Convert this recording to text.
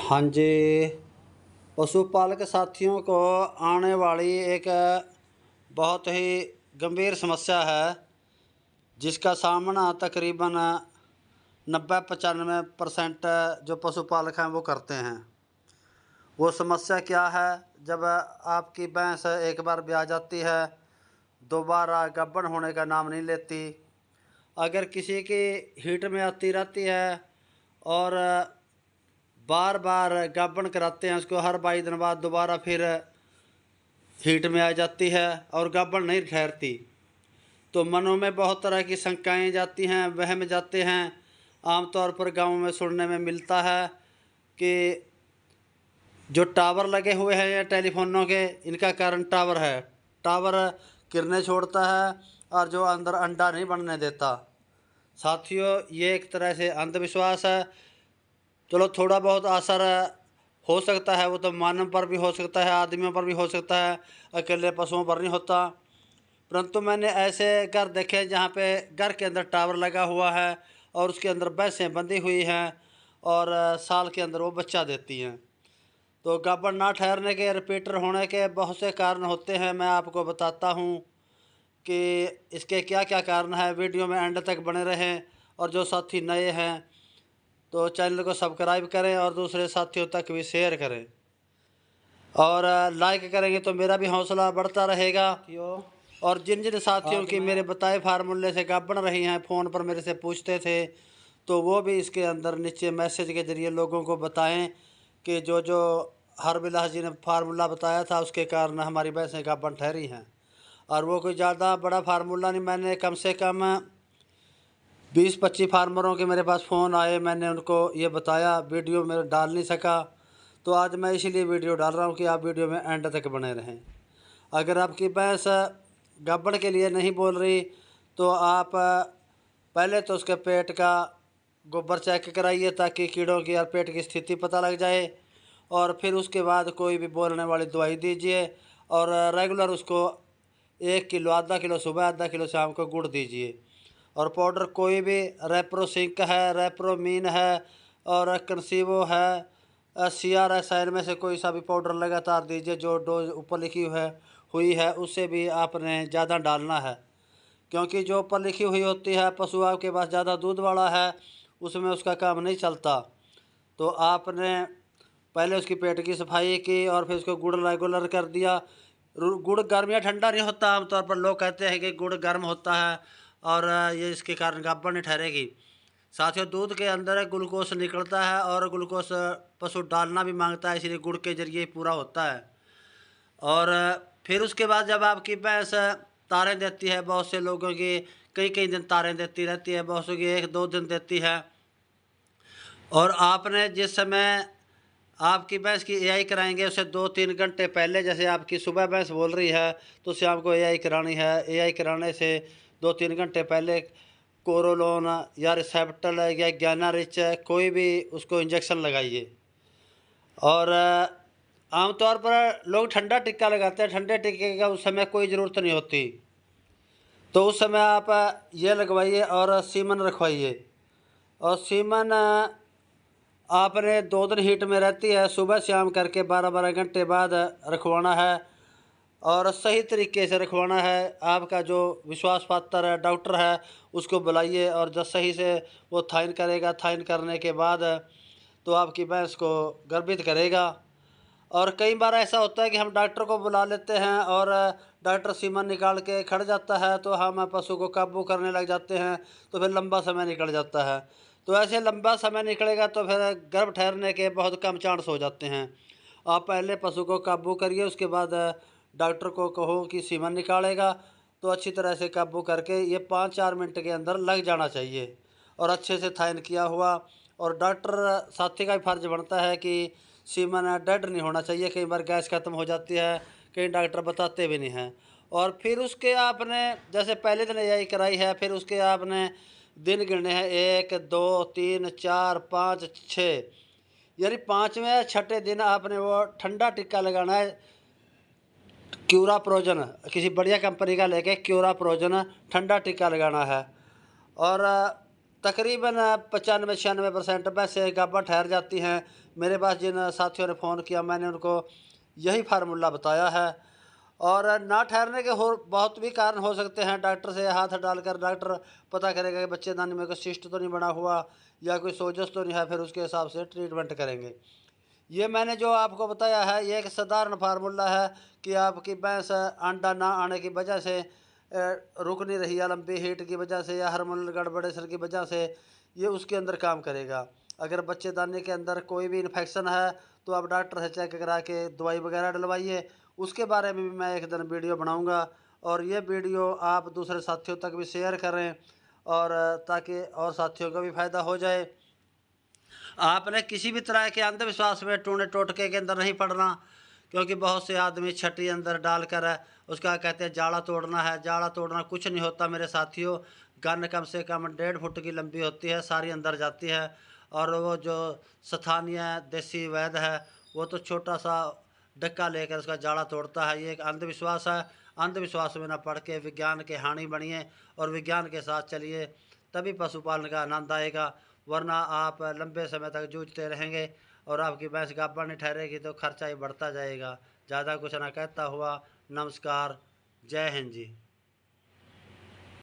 हाँ जी, पशुपालक साथियों को आने वाली एक बहुत ही गंभीर समस्या है, जिसका सामना तकरीबन 90-95% जो पशुपालक हैं वो करते हैं। वो समस्या क्या है? जब आपकी भैंस एक बार ब्याह जाती है, दोबारा गाभिन होने का नाम नहीं लेती। अगर किसी की हीट में आती रहती है और बार बार गाभिन कराते हैं उसको, हर 22 दिन बाद दोबारा फिर हीट में आ जाती है और गाभिन नहीं ठहरती, तो मनों में बहुत तरह की शंकाएं जाती हैं, वहम जाते हैं। आमतौर पर गाँव में सुनने में मिलता है कि जो टावर लगे हुए हैं या टेलीफोनों के, इनका कारण टावर है। टावर किरणें छोड़ता है और जो अंदर अंडा नहीं बनने देता। साथियों, ये एक तरह से अंधविश्वास है। चलो, थोड़ा बहुत असर हो सकता है, वो तो मानव पर भी हो सकता है, आदमियों पर भी हो सकता है, अकेले पशुओं पर नहीं होता। परंतु मैंने ऐसे घर देखे जहाँ पे घर के अंदर टावर लगा हुआ है और उसके अंदर भैंसें बंधी हुई हैं और साल के अंदर वो बच्चा देती हैं। तो गाभिन ना ठहरने के, रिपीटर होने के बहुत से कारण होते हैं। मैं आपको बताता हूँ कि इसके क्या क्या कारण है। वीडियो में एंड तक बने रहें और जो साथी नए हैं तो चैनल को सब्सक्राइब करें और दूसरे साथियों तक भी शेयर करें और लाइक करेंगे तो मेरा भी हौसला बढ़ता रहेगा। और जिन जिन साथियों की मेरे बताए फार्मूले से गाभिन रही हैं, फ़ोन पर मेरे से पूछते थे, तो वो भी इसके अंदर नीचे मैसेज के ज़रिए लोगों को बताएं कि जो जो हरबिलास जी ने फार्मूला बताया था उसके कारण हमारी भैंसें गाभिन ठहरी हैं। और वो कोई ज़्यादा बड़ा फार्मूला नहीं, मैंने कम से कम 20-25 फार्मरों के मेरे पास फ़ोन आए, मैंने उनको ये बताया। वीडियो में डाल नहीं सका, तो आज मैं इसीलिए वीडियो डाल रहा हूँ कि आप वीडियो में एंड तक बने रहें। अगर आपकी भैंस गाभिन के लिए नहीं बोल रही तो आप पहले तो उसके पेट का गोबर चेक कराइए, ताकि कीड़ों की और पेट की स्थिति पता लग जाए। और फिर उसके बाद कोई भी बोलने वाली दवाई दीजिए और रेगुलर उसको 1 किलो, आधा किलो सुबह, आधा किलो शाम को गुड़ दीजिए। और पाउडर कोई भी, रेप्रोसिंक है, रेप्रोमीन है और कंसीवो है, CRSN में से कोई सा भी पाउडर लगातार दीजिए। जो डोज ऊपर लिखी हुई है उससे भी आपने ज़्यादा डालना है, क्योंकि जो ऊपर लिखी हुई होती है, पशु आपके पास ज़्यादा दूध वाला है, उसमें उसका काम नहीं चलता। तो आपने पहले उसकी पेट की सफाई की और फिर उसको गुड़ रेगुलर कर दिया। गुड़ गर्म या ठंडा नहीं होता। आमतौर पर लोग कहते हैं कि गुड़ गर्म होता है और ये इसके कारण गाभिन नहीं ठहरेगी। साथियों, दूध के अंदर ग्लूकोज निकलता है और ग्लूकोज पशु डालना भी मांगता है, इसलिए गुड़ के जरिए पूरा होता है। और फिर उसके बाद जब आपकी भैंस तारें देती है, बहुत से लोगों की कई कई दिन तारें देती रहती है, बहुत से की 1-2 दिन देती है, और आपने जिस समय आपकी भैंस की एआई कराएंगे उससे 2-3 घंटे पहले, जैसे आपकी सुबह भैंस बोल रही है तो शाम को एआई करानी है। एआई कराने से 2-3 घंटे पहले कोरोलोन या रिसेप्टल या ज्ञानारिच कोई भी उसको इंजेक्शन लगाइए। और आमतौर पर लोग ठंडा टिक्का लगाते हैं, ठंडे टिक्के का उस समय कोई ज़रूरत नहीं होती, तो उस समय आप ये लगवाइए और सीमन रखवाइए। और सीमन आपने 2 दिन हीट में रहती है, सुबह शाम करके 12-12 घंटे बाद रखवाना है और सही तरीके से रखवाना है। आपका जो विश्वास पात्र डॉक्टर है उसको बुलाइए और जब सही से वो थाइन करेगा, थाइन करने के बाद तो आपकी भैंस को गर्भित करेगा। और कई बार ऐसा होता है कि हम डॉक्टर को बुला लेते हैं और डॉक्टर सीमन निकाल के खड़ जाता है, तो हम पशु को काबू करने लग जाते हैं, तो फिर लंबा समय निकल जाता है। तो ऐसे लंबा समय निकलेगा तो फिर गर्भ ठहरने के बहुत कम चांस हो जाते हैं। आप पहले पशु को काबू करिए, उसके बाद डॉक्टर को कहो कि सीमन निकालेगा, तो अच्छी तरह से काबू करके ये 5-4 मिनट के अंदर लग जाना चाहिए और अच्छे से थाइन किया हुआ। और डॉक्टर साथी का भी फर्ज बनता है कि सीमन डेड नहीं होना चाहिए। कई बार गैस खत्म हो जाती है, कई डॉक्टर बताते भी नहीं हैं। और फिर उसके आपने जैसे पहले दिन एआई कराई है, फिर उसके आपने दिन गिनने हैं 1, 2, 3, 4, 5, 6, यानी 5वें या 6ठे दिन आपने वो ठंडा टिक्का लगाना है। क्यूराप्रोजन, किसी बढ़िया कंपनी का लेके क्यूराप्रोजन ठंडा टिक्का लगाना है। और तकरीबन 95-96% भैंसें गाभा ठहर जाती हैं। मेरे पास जिन साथियों ने फ़ोन किया, मैंने उनको यही फार्मूला बताया है। और ना ठहरने के और बहुत भी कारण हो सकते हैं। डॉक्टर से हाथ डालकर डॉक्टर पता करेगा कि बच्चेदानी में कोई सिस्ट तो नहीं बना हुआ या कोई सोजश तो नहीं है, फिर उसके हिसाब से ट्रीटमेंट करेंगे। ये मैंने जो आपको बताया है, ये एक साधारण फार्मूला है कि आपकी भैंस अंडा ना आने की वजह से रुक नहीं रही है, लंबी हीट की वजह से या हार्मोनल गड़बड़ेशन की वजह से, ये उसके अंदर काम करेगा। अगर बच्चेदानी के अंदर कोई भी इन्फेक्शन है तो आप डॉक्टर से चेक करा के दवाई वगैरह डलवाइए। उसके बारे में भी मैं एक दिन वीडियो बनाऊंगा और ये वीडियो आप दूसरे साथियों तक भी शेयर करें और ताकि और साथियों को भी फ़ायदा हो जाए। आपने किसी भी तरह के अंधविश्वास में टूने टोटके के अंदर नहीं पड़ना, क्योंकि बहुत से आदमी छठी अंदर डालकर उसका कहते हैं जाड़ा तोड़ना है। जाड़ा तोड़ना कुछ नहीं होता मेरे साथियों। गन कम से कम 1.5 फुट की लंबी होती है, सारी अंदर जाती है। और वो जो स्थानीय देसी वैद्य है वो तो छोटा सा डक्का लेकर उसका जाड़ा तोड़ता है। ये एक अंधविश्वास है। अंधविश्वास में न पड़ के विज्ञान के हानि बनिए और विज्ञान के साथ चलिए, तभी पशुपालन का आनंद आएगा। वरना आप लंबे समय तक जूझते रहेंगे और आपकी भैंस गाभा नहीं ठहरेगी तो खर्चा ही बढ़ता जाएगा। ज़्यादा कुछ ना कहता हुआ नमस्कार, जय हिंद जी।